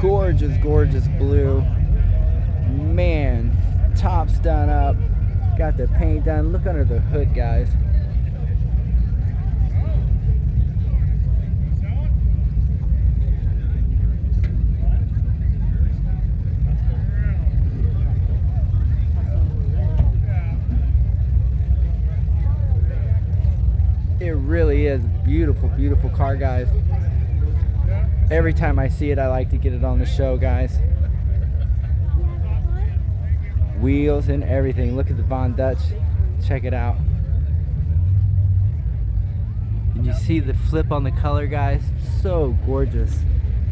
gorgeous, gorgeous blue. Man, top's done up. Got the paint done. Look under the hood, guys. It really is a beautiful, beautiful car, guys. Every time I see it, I like to get it on the show, guys. Wheels and everything. Look at the Von Dutch. Check it out. And you see the flip on the color, guys. So gorgeous.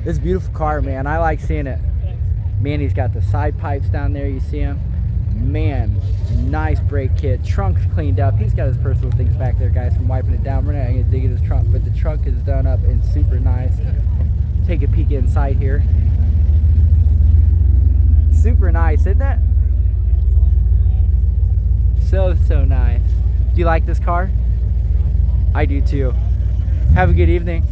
This beautiful car, man. I like seeing it. Man, he's got the side pipes down there. You see him? Man, nice brake kit. Trunk's cleaned up. He's got his personal things back there, guys, from wiping it down. We're not going to dig at his trunk, but the trunk is done up and super nice. Take a peek inside here. Super nice, isn't it? So, so nice. Do you like this car? I do too. Have a good evening.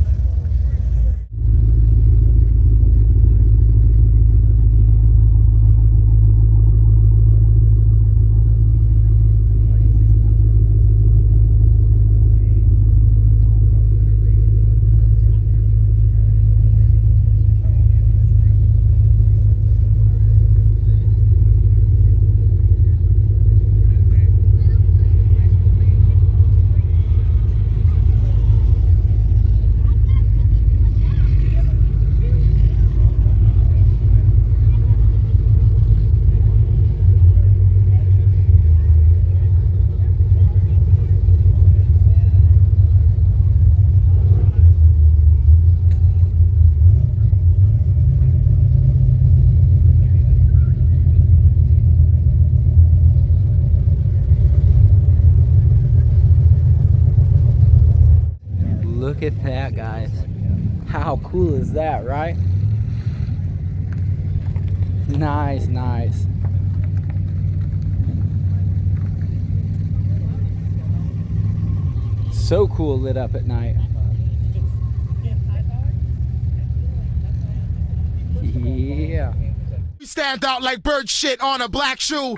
Look at that, guys. How cool is that, right? Nice, nice. So cool, lit up at night. Yeah. We stand out like bird shit on a black shoe.